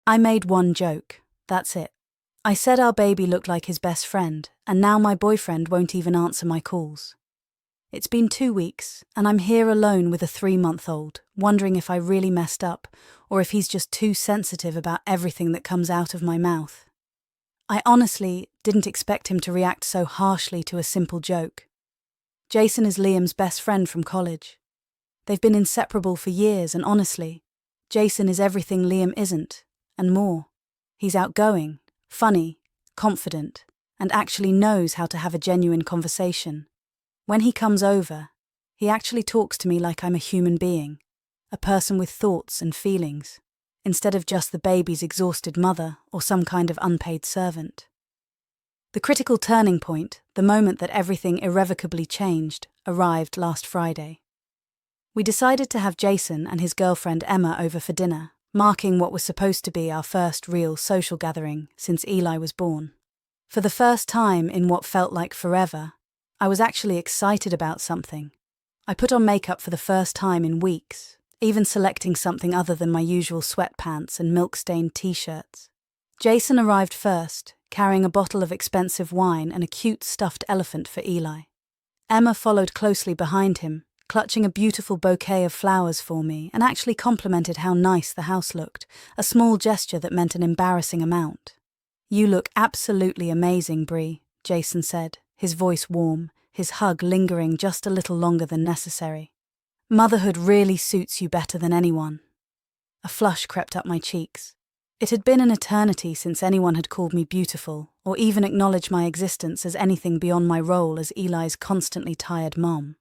I made one joke, that's it. I said our baby looked like his best friend, and now my boyfriend won't even answer my calls. It's been 2 weeks, and I'm here alone with a 3-month-old, wondering if I really messed up, or if he's just too sensitive about everything that comes out of my mouth. I honestly didn't expect him to react so harshly to a simple joke. Jason is Liam's best friend from college. They've been inseparable for years, and honestly, Jason is everything Liam isn't, and more. He's outgoing, funny, confident, and actually knows how to have a genuine conversation. When he comes over, he actually talks to me like I'm a human being, a person with thoughts and feelings, instead of just the baby's exhausted mother or some kind of unpaid servant. The critical turning point, the moment that everything irrevocably changed, arrived last Friday. We decided to have Jason and his girlfriend Emma over for dinner, marking what was supposed to be our first real social gathering since Eli was born. For the first time in what felt like forever, I was actually excited about something. I put on makeup for the first time in weeks, even selecting something other than my usual sweatpants and milk-stained t-shirts. Jason arrived first, carrying a bottle of expensive wine and a cute stuffed elephant for Eli. Emma followed closely behind him, clutching a beautiful bouquet of flowers for me, and actually complimented how nice the house looked, a small gesture that meant an embarrassing amount. "You look absolutely amazing, Brie," Jason said, his voice warm, his hug lingering just a little longer than necessary. "Motherhood really suits you better than anyone." A flush crept up my cheeks. It had been an eternity since anyone had called me beautiful, or even acknowledged my existence as anything beyond my role as Eli's constantly tired mom.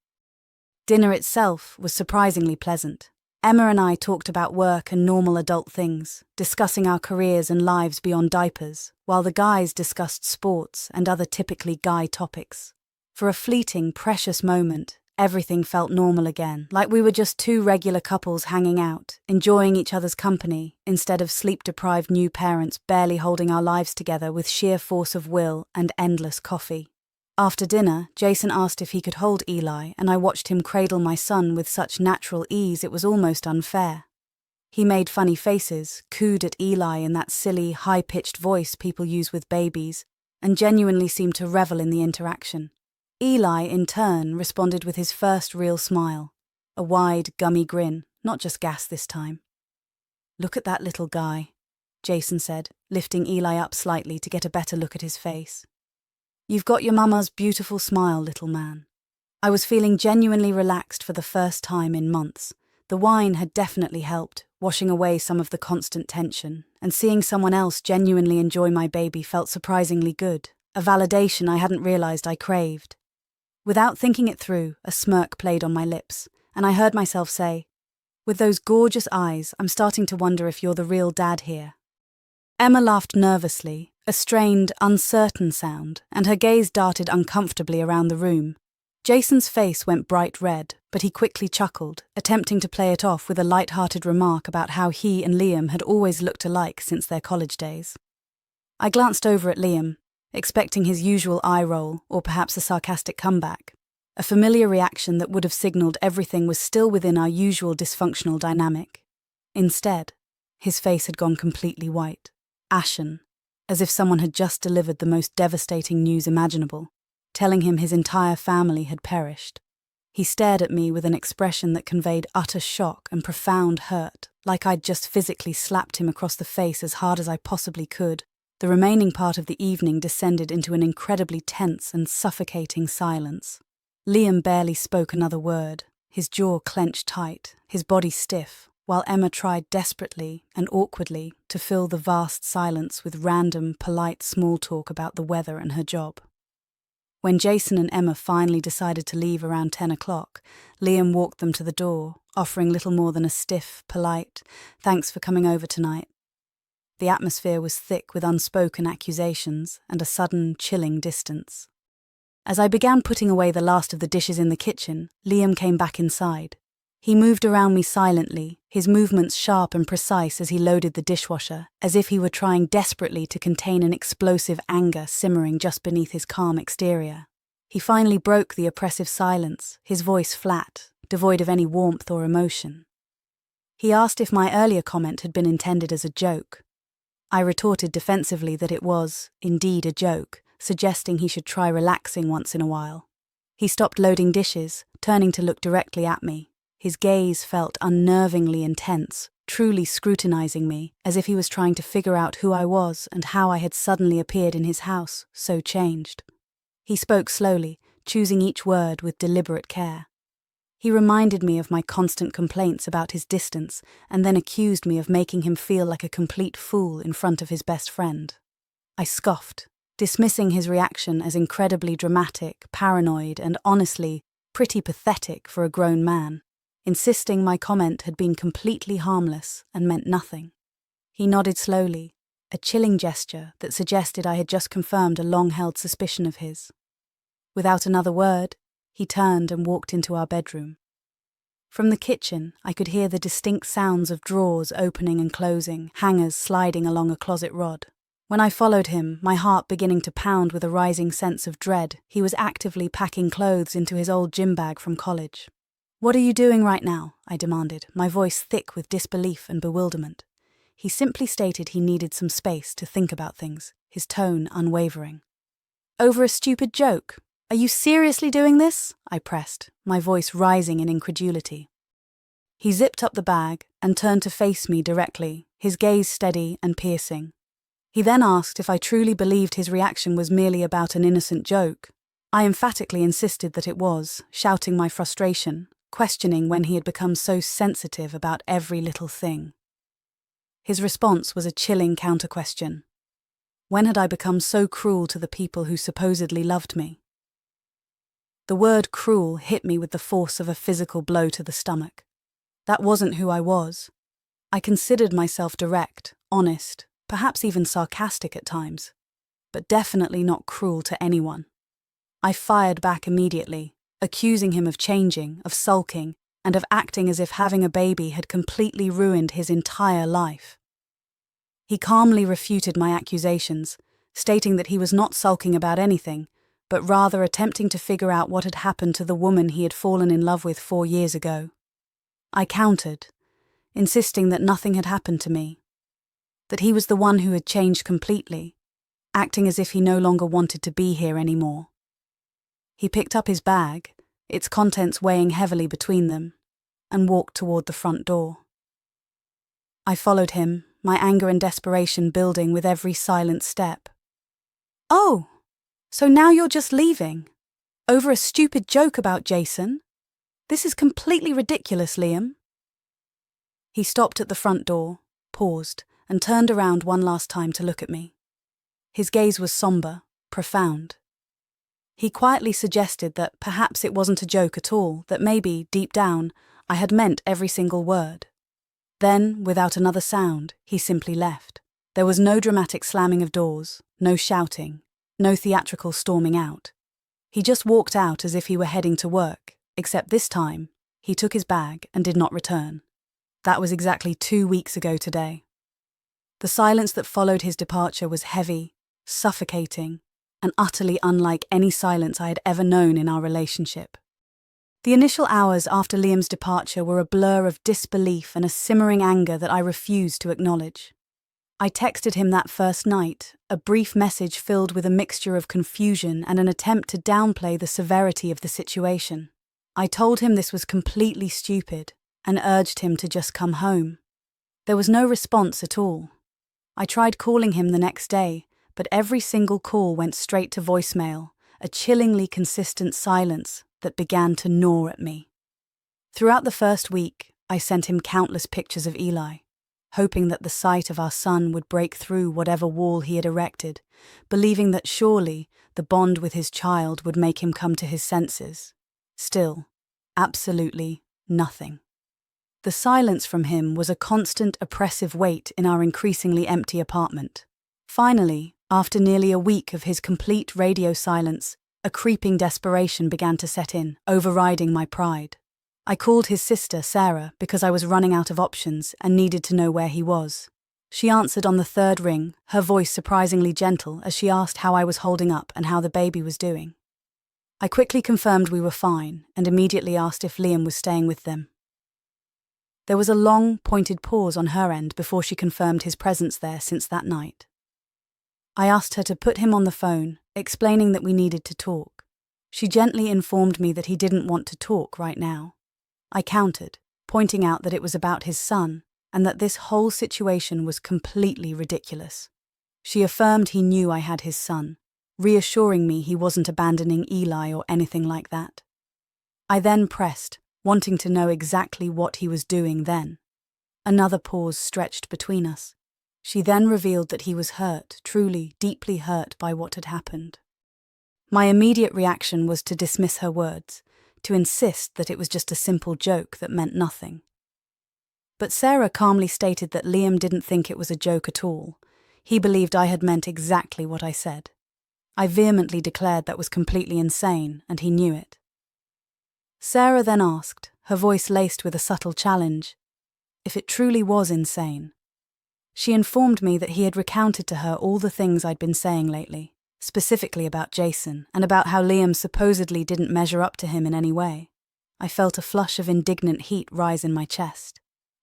Dinner itself was surprisingly pleasant. Emma and I talked about work and normal adult things, discussing our careers and lives beyond diapers, while the guys discussed sports and other typically guy topics. For a fleeting, precious moment, everything felt normal again, like we were just two regular couples hanging out, enjoying each other's company, instead of sleep-deprived new parents barely holding our lives together with sheer force of will and endless coffee. After dinner, Jason asked if he could hold Eli, and I watched him cradle my son with such natural ease it was almost unfair. He made funny faces, cooed at Eli in that silly, high-pitched voice people use with babies, and genuinely seemed to revel in the interaction. Eli, in turn, responded with his first real smile, a wide, gummy grin, not just gas this time. "Look at that little guy," Jason said, lifting Eli up slightly to get a better look at his face. "You've got your mama's beautiful smile, little man." I was feeling genuinely relaxed for the first time in months. The wine had definitely helped, washing away some of the constant tension, and seeing someone else genuinely enjoy my baby felt surprisingly good, a validation I hadn't realized I craved. Without thinking it through, a smirk played on my lips, and I heard myself say, "With those gorgeous eyes, I'm starting to wonder if you're the real dad here." Emma laughed nervously, a strained, uncertain sound, and her gaze darted uncomfortably around the room. Jason's face went bright red, but he quickly chuckled, attempting to play it off with a light-hearted remark about how he and Liam had always looked alike since their college days. I glanced over at Liam, expecting his usual eye roll or perhaps a sarcastic comeback, a familiar reaction that would have signaled everything was still within our usual dysfunctional dynamic. Instead, his face had gone completely white, ashen, as if someone had just delivered the most devastating news imaginable, telling him his entire family had perished. He stared at me with an expression that conveyed utter shock and profound hurt, like I'd just physically slapped him across the face as hard as I possibly could. The remaining part of the evening descended into an incredibly tense and suffocating silence. Liam barely spoke another word, his jaw clenched tight, his body stiff, while Emma tried desperately and awkwardly to fill the vast silence with random, polite small talk about the weather and her job. When Jason and Emma finally decided to leave around 10 o'clock, Liam walked them to the door, offering little more than a stiff, polite, "Thanks for coming over tonight." The atmosphere was thick with unspoken accusations and a sudden, chilling distance. As I began putting away the last of the dishes in the kitchen, Liam came back inside. He moved around me silently, his movements sharp and precise as he loaded the dishwasher, as if he were trying desperately to contain an explosive anger simmering just beneath his calm exterior. He finally broke the oppressive silence, his voice flat, devoid of any warmth or emotion. He asked if my earlier comment had been intended as a joke. I retorted defensively that it was, indeed, a joke, suggesting he should try relaxing once in a while. He stopped loading dishes, turning to look directly at me. His gaze felt unnervingly intense, truly scrutinizing me, as if he was trying to figure out who I was and how I had suddenly appeared in his house, so changed. He spoke slowly, choosing each word with deliberate care. He reminded me of my constant complaints about his distance and then accused me of making him feel like a complete fool in front of his best friend. I scoffed, dismissing his reaction as incredibly dramatic, paranoid, and honestly, pretty pathetic for a grown man, insisting my comment had been completely harmless and meant nothing. He nodded slowly, a chilling gesture that suggested I had just confirmed a long-held suspicion of his. Without another word, he turned and walked into our bedroom. From the kitchen, I could hear the distinct sounds of drawers opening and closing, hangers sliding along a closet rod. When I followed him, my heart beginning to pound with a rising sense of dread, he was actively packing clothes into his old gym bag from college. "What are you doing right now?" I demanded, my voice thick with disbelief and bewilderment. He simply stated he needed some space to think about things, his tone unwavering. "Over a stupid joke? Are you seriously doing this?" I pressed, my voice rising in incredulity. He zipped up the bag and turned to face me directly, his gaze steady and piercing. He then asked if I truly believed his reaction was merely about an innocent joke. I emphatically insisted that it was, shouting my frustration, questioning when he had become so sensitive about every little thing. His response was a chilling counter-question. When had I become so cruel to the people who supposedly loved me? The word cruel hit me with the force of a physical blow to the stomach. That wasn't who I was. I considered myself direct, honest, perhaps even sarcastic at times, but definitely not cruel to anyone. I fired back immediately, accusing him of changing, of sulking, and of acting as if having a baby had completely ruined his entire life. He calmly refuted my accusations, stating that he was not sulking about anything, but rather attempting to figure out what had happened to the woman he had fallen in love with 4 years ago. I countered, insisting that nothing had happened to me, that he was the one who had changed completely, acting as if he no longer wanted to be here anymore. He picked up his bag, its contents weighing heavily between them, and walked toward the front door. I followed him, my anger and desperation building with every silent step. "Oh, so now you're just leaving? Over a stupid joke about Jason? This is completely ridiculous, Liam." He stopped at the front door, paused, and turned around one last time to look at me. His gaze was somber, profound. He quietly suggested that perhaps it wasn't a joke at all, that maybe, deep down, I had meant every single word. Then, without another sound, he simply left. There was no dramatic slamming of doors, no shouting, no theatrical storming out. He just walked out as if he were heading to work, except this time, he took his bag and did not return. That was exactly 2 weeks ago today. The silence that followed his departure was heavy, suffocating, and utterly unlike any silence I had ever known in our relationship. The initial hours after Liam's departure were a blur of disbelief and a simmering anger that I refused to acknowledge. I texted him that first night, a brief message filled with a mixture of confusion and an attempt to downplay the severity of the situation. I told him this was completely stupid and urged him to just come home. There was no response at all. I tried calling him the next day, but every single call went straight to voicemail, a chillingly consistent silence that began to gnaw at me. Throughout the first week, I sent him countless pictures of Eli, hoping that the sight of our son would break through whatever wall he had erected, believing that surely the bond with his child would make him come to his senses. Still, absolutely nothing. The silence from him was a constant oppressive weight in our increasingly empty apartment. Finally, after nearly a week of his complete radio silence, a creeping desperation began to set in, overriding my pride. I called his sister, Sarah, because I was running out of options and needed to know where he was. She answered on the third ring, her voice surprisingly gentle as she asked how I was holding up and how the baby was doing. I quickly confirmed we were fine and immediately asked if Liam was staying with them. There was a long, pointed pause on her end before she confirmed his presence there since that night. I asked her to put him on the phone, explaining that we needed to talk. She gently informed me that he didn't want to talk right now. I countered, pointing out that it was about his son, and that this whole situation was completely ridiculous. She affirmed he knew I had his son, reassuring me he wasn't abandoning Eli or anything like that. I then pressed, wanting to know exactly what he was doing then. Another pause stretched between us. She then revealed that he was hurt, truly, deeply hurt by what had happened. My immediate reaction was to dismiss her words, to insist that it was just a simple joke that meant nothing. But Sarah calmly stated that Liam didn't think it was a joke at all. He believed I had meant exactly what I said. I vehemently declared that was completely insane, and he knew it. Sarah then asked, her voice laced with a subtle challenge, if it truly was insane. She informed me that he had recounted to her all the things I'd been saying lately, specifically about Jason, and about how Liam supposedly didn't measure up to him in any way. I felt a flush of indignant heat rise in my chest.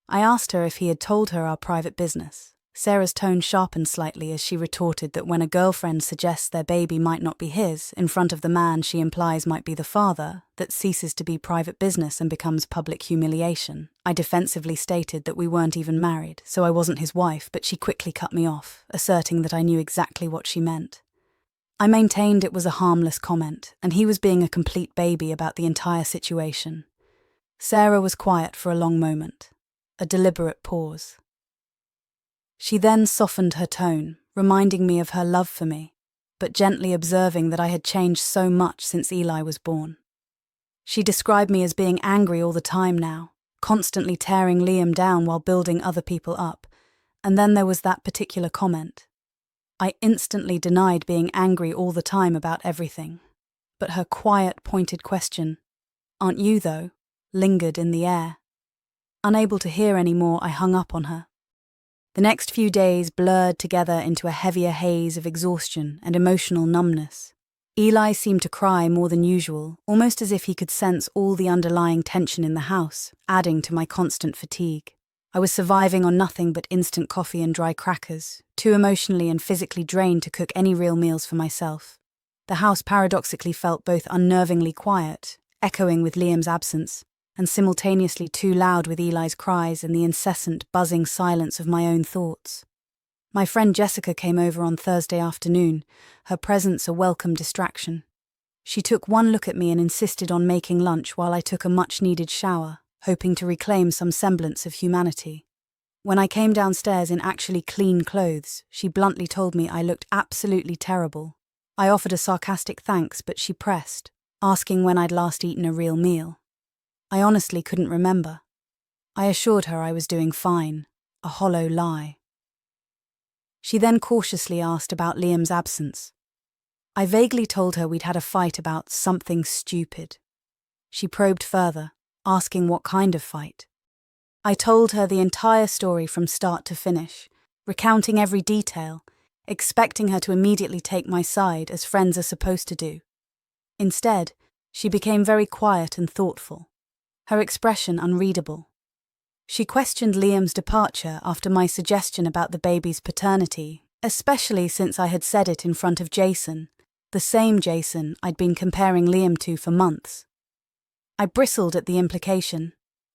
I asked her if he had told her our private business. Sarah's tone sharpened slightly as she retorted that when a girlfriend suggests their baby might not be his, in front of the man she implies might be the father, that ceases to be private business and becomes public humiliation. I defensively stated that we weren't even married, so I wasn't his wife, but she quickly cut me off, asserting that I knew exactly what she meant. I maintained it was a harmless comment, and he was being a complete baby about the entire situation. Sarah was quiet for a long moment, a deliberate pause. She then softened her tone, reminding me of her love for me, but gently observing that I had changed so much since Eli was born. She described me as being angry all the time now, constantly tearing Liam down while building other people up, and then there was that particular comment. I instantly denied being angry all the time about everything, but her quiet, pointed question, "Aren't you though?" lingered in the air. Unable to hear any more, I hung up on her. The next few days blurred together into a heavier haze of exhaustion and emotional numbness. Eli seemed to cry more than usual, almost as if he could sense all the underlying tension in the house, adding to my constant fatigue. I was surviving on nothing but instant coffee and dry crackers, too emotionally and physically drained to cook any real meals for myself. The house paradoxically felt both unnervingly quiet, echoing with Liam's absence, and simultaneously too loud with Eli's cries and the incessant, buzzing silence of my own thoughts. My friend Jessica came over on Thursday afternoon, her presence a welcome distraction. She took one look at me and insisted on making lunch while I took a much-needed shower, hoping to reclaim some semblance of humanity. When I came downstairs in actually clean clothes, she bluntly told me I looked absolutely terrible. I offered a sarcastic thanks, but she pressed, asking when I'd last eaten a real meal. I honestly couldn't remember. I assured her I was doing fine, a hollow lie. She then cautiously asked about Liam's absence. I vaguely told her we'd had a fight about something stupid. She probed further, asking what kind of fight. I told her the entire story from start to finish, recounting every detail, expecting her to immediately take my side as friends are supposed to do. Instead, she became very quiet and thoughtful, her expression unreadable. She questioned Liam's departure after my suggestion about the baby's paternity, especially since I had said it in front of Jason, the same Jason I'd been comparing Liam to for months. I bristled at the implication,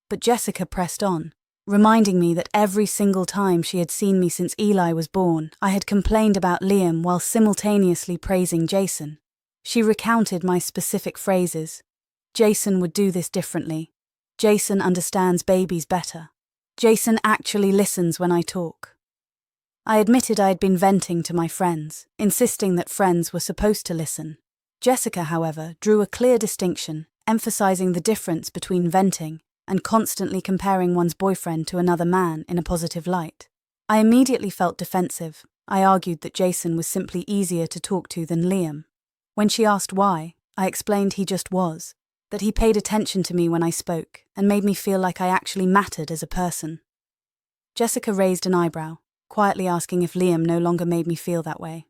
but Jessica pressed on, reminding me that every single time she had seen me since Eli was born, I had complained about Liam while simultaneously praising Jason. She recounted my specific phrases. Jason would do this differently. Jason understands babies better. Jason actually listens when I talk. I admitted I had been venting to my friends, insisting that friends were supposed to listen. Jessica, however, drew a clear distinction, emphasizing the difference between venting and constantly comparing one's boyfriend to another man in a positive light. I immediately felt defensive. I argued that Jason was simply easier to talk to than Liam. When she asked why, I explained he just was, that he paid attention to me when I spoke and made me feel like I actually mattered as a person. Jessica raised an eyebrow, quietly asking if Liam no longer made me feel that way.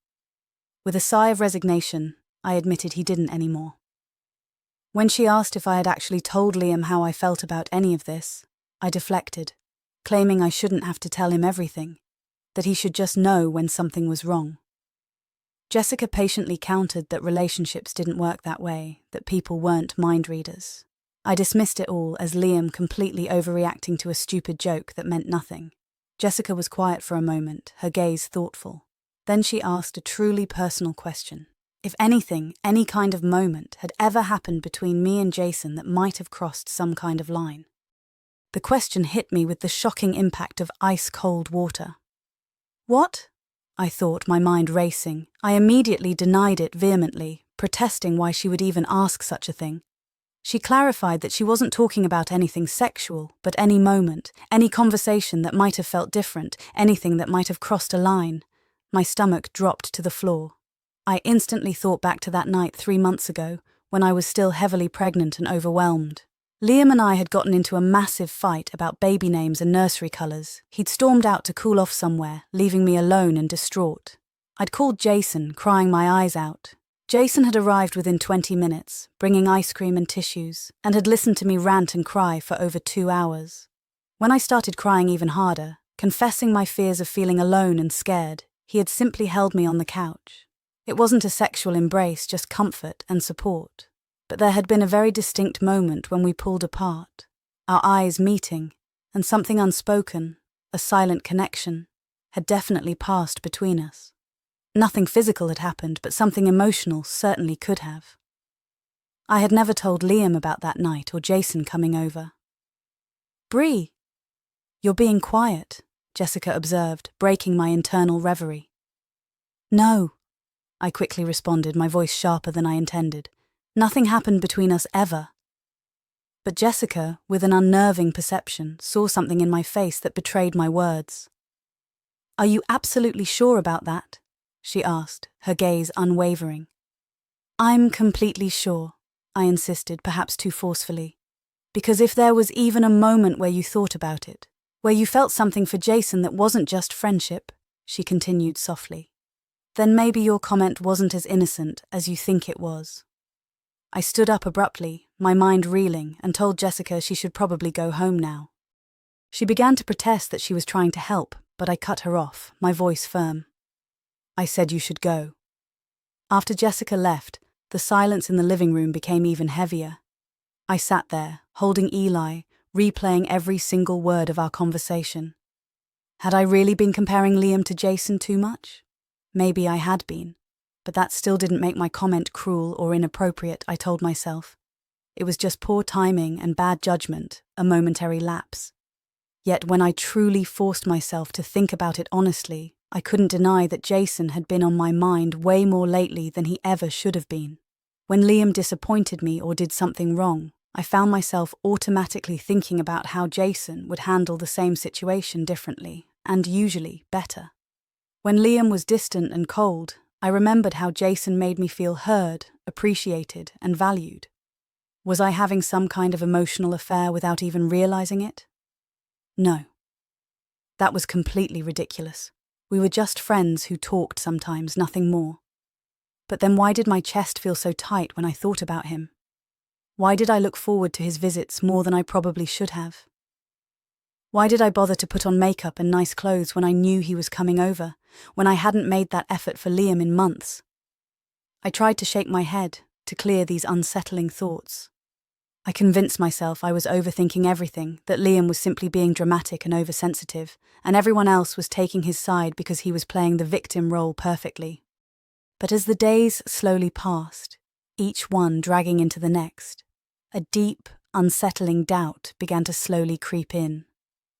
With a sigh of resignation, I admitted he didn't anymore. When she asked if I had actually told Liam how I felt about any of this, I deflected, claiming I shouldn't have to tell him everything, that he should just know when something was wrong. Jessica patiently countered that relationships didn't work that way, that people weren't mind readers. I dismissed it all as Liam completely overreacting to a stupid joke that meant nothing. Jessica was quiet for a moment, her gaze thoughtful. Then she asked a truly personal question. If anything, any kind of moment had ever happened between me and Jason that might have crossed some kind of line. The question hit me with the shocking impact of ice-cold water. What? I thought, my mind racing. I immediately denied it vehemently, protesting why she would even ask such a thing. She clarified that she wasn't talking about anything sexual, but any moment, any conversation that might have felt different, anything that might have crossed a line. My stomach dropped to the floor. I instantly thought back to that night 3 months ago, when I was still heavily pregnant and overwhelmed. Liam and I had gotten into a massive fight about baby names and nursery colours. He'd stormed out to cool off somewhere, leaving me alone and distraught. I'd called Jason, crying my eyes out. Jason had arrived within 20 minutes, bringing ice cream and tissues, and had listened to me rant and cry for over 2 hours. When I started crying even harder, confessing my fears of feeling alone and scared, he had simply held me on the couch. It wasn't a sexual embrace, just comfort and support. But there had been a very distinct moment when we pulled apart, our eyes meeting, and something unspoken, a silent connection, had definitely passed between us. Nothing physical had happened, but something emotional certainly could have. I had never told Liam about that night or Jason coming over. "Bree, you're being quiet," Jessica observed, breaking my internal reverie. "No," I quickly responded, my voice sharper than I intended. "Nothing happened between us ever." But Jessica, with an unnerving perception, saw something in my face that betrayed my words. "Are you absolutely sure about that?" she asked, her gaze unwavering. "I'm completely sure," I insisted, perhaps too forcefully. "Because if there was even a moment where you thought about it, where you felt something for Jason that wasn't just friendship," she continued softly, "then maybe your comment wasn't as innocent as you think it was." I stood up abruptly, my mind reeling, and told Jessica she should probably go home now. She began to protest that she was trying to help, but I cut her off, my voice firm. I said you should go. After Jessica left, the silence in the living room became even heavier. I sat there, holding Eli, replaying every single word of our conversation. Had I really been comparing Liam to Jason too much? Maybe I had been, but that still didn't make my comment cruel or inappropriate, I told myself. It was just poor timing and bad judgment, a momentary lapse. Yet when I truly forced myself to think about it honestly, I couldn't deny that Jason had been on my mind way more lately than he ever should have been. When Liam disappointed me or did something wrong, I found myself automatically thinking about how Jason would handle the same situation differently, and usually better. When Liam was distant and cold, I remembered how Jason made me feel heard, appreciated, and valued. Was I having some kind of emotional affair without even realizing it? No. That was completely ridiculous. We were just friends who talked sometimes, nothing more. But then why did my chest feel so tight when I thought about him? Why did I look forward to his visits more than I probably should have? Why did I bother to put on makeup and nice clothes when I knew he was coming over, when I hadn't made that effort for Liam in months? I tried to shake my head, to clear these unsettling thoughts. I convinced myself I was overthinking everything, that Liam was simply being dramatic and oversensitive, and everyone else was taking his side because he was playing the victim role perfectly. But as the days slowly passed, each one dragging into the next, a deep, unsettling doubt began to slowly creep in.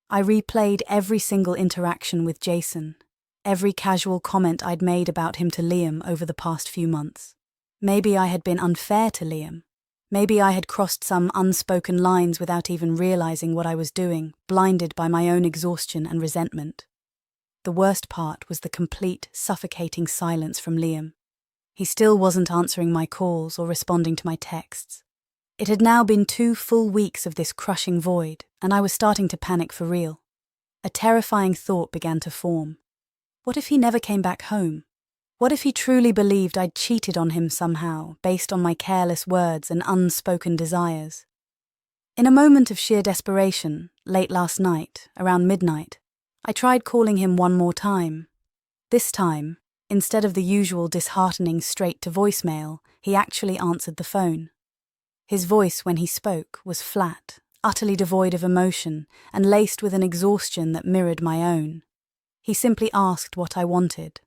I replayed every single interaction with Jason, every casual comment I'd made about him to Liam over the past few months. Maybe I had been unfair to Liam. Maybe I had crossed some unspoken lines without even realizing what I was doing, blinded by my own exhaustion and resentment. The worst part was the complete, suffocating silence from Liam. He still wasn't answering my calls or responding to my texts. It had now been 2 full weeks of this crushing void, and I was starting to panic for real. A terrifying thought began to form. What if he never came back home? What if he truly believed I'd cheated on him somehow, based on my careless words and unspoken desires? In a moment of sheer desperation, late last night, around midnight, I tried calling him one more time. This time, instead of the usual disheartening straight to voicemail, he actually answered the phone. His voice, when he spoke, was flat, utterly devoid of emotion, and laced with an exhaustion that mirrored my own. He simply asked what I wanted.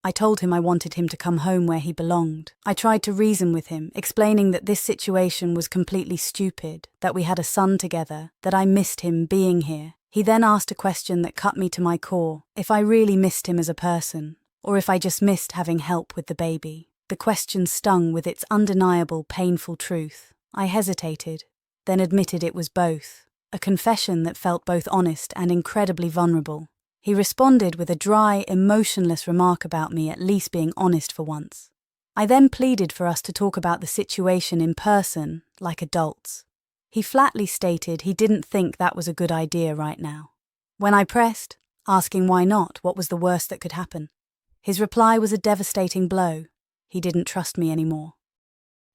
I told him I wanted him to come home where he belonged. I tried to reason with him, explaining that this situation was completely stupid, that we had a son together, that I missed him being here. He then asked a question that cut me to my core, if I really missed him as a person, or if I just missed having help with the baby. The question stung with its undeniable, painful truth. I hesitated, then admitted it was both, a confession that felt both honest and incredibly vulnerable. He responded with a dry, emotionless remark about me at least being honest for once. I then pleaded for us to talk about the situation in person, like adults. He flatly stated he didn't think that was a good idea right now. When I pressed, asking why not, what was the worst that could happen, his reply was a devastating blow. He didn't trust me anymore.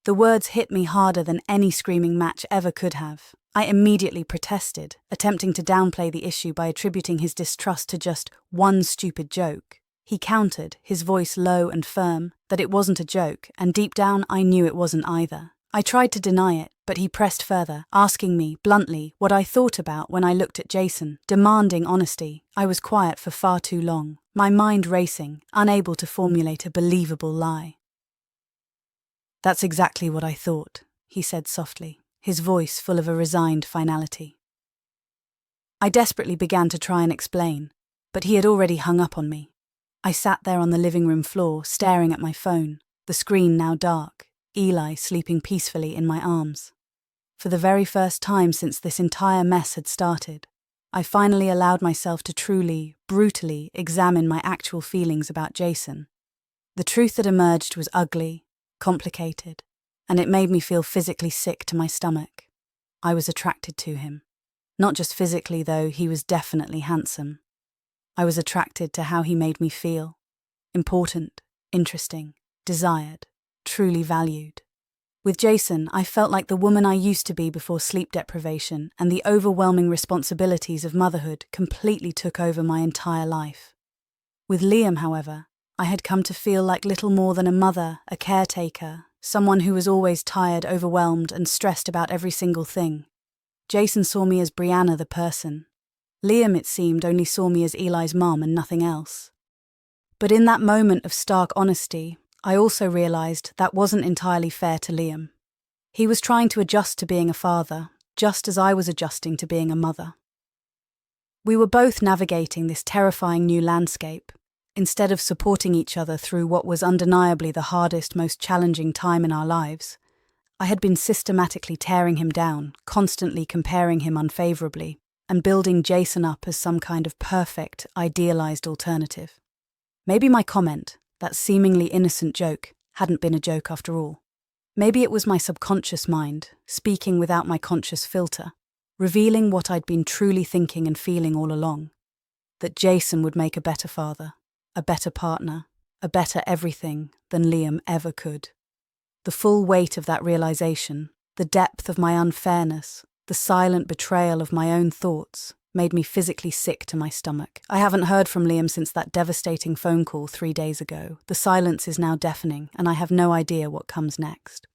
The words hit me harder than any screaming match ever could have. I immediately protested, attempting to downplay the issue by attributing his distrust to just one stupid joke. He countered, his voice low and firm, that it wasn't a joke, and deep down I knew it wasn't either. I tried to deny it, but he pressed further, asking me, bluntly, what I thought about when I looked at Jason, demanding honesty. I was quiet for far too long, my mind racing, unable to formulate a believable lie. "That's exactly what I thought," he said softly, his voice full of a resigned finality. I desperately began to try and explain, but he had already hung up on me. I sat there on the living room floor, staring at my phone, the screen now dark, Eli sleeping peacefully in my arms. For the very first time since this entire mess had started, I finally allowed myself to truly, brutally examine my actual feelings about Jason. The truth that emerged was ugly, complicated, and it made me feel physically sick to my stomach. I was attracted to him. Not just physically, though, he was definitely handsome. I was attracted to how he made me feel. Important, interesting, desired, truly valued. With Jason, I felt like the woman I used to be before sleep deprivation and the overwhelming responsibilities of motherhood completely took over my entire life. With Liam, however, I had come to feel like little more than a mother, a caretaker, someone who was always tired, overwhelmed, and stressed about every single thing. Jason saw me as Brianna the person. Liam, it seemed, only saw me as Eli's mom and nothing else. But in that moment of stark honesty, I also realized that wasn't entirely fair to Liam. He was trying to adjust to being a father, just as I was adjusting to being a mother. We were both navigating this terrifying new landscape, instead of supporting each other through what was undeniably the hardest, most challenging time in our lives. I had been systematically tearing him down, constantly comparing him unfavorably, and building Jason up as some kind of perfect, idealized alternative. Maybe my comment, that seemingly innocent joke, hadn't been a joke after all. Maybe it was my subconscious mind, speaking without my conscious filter, revealing what I'd been truly thinking and feeling all along. That Jason would make a better father, a better partner, a better everything than Liam ever could. The full weight of that realization, the depth of my unfairness, the silent betrayal of my own thoughts, made me physically sick to my stomach. I haven't heard from Liam since that devastating phone call 3 days ago. The silence is now deafening, and I have no idea what comes next.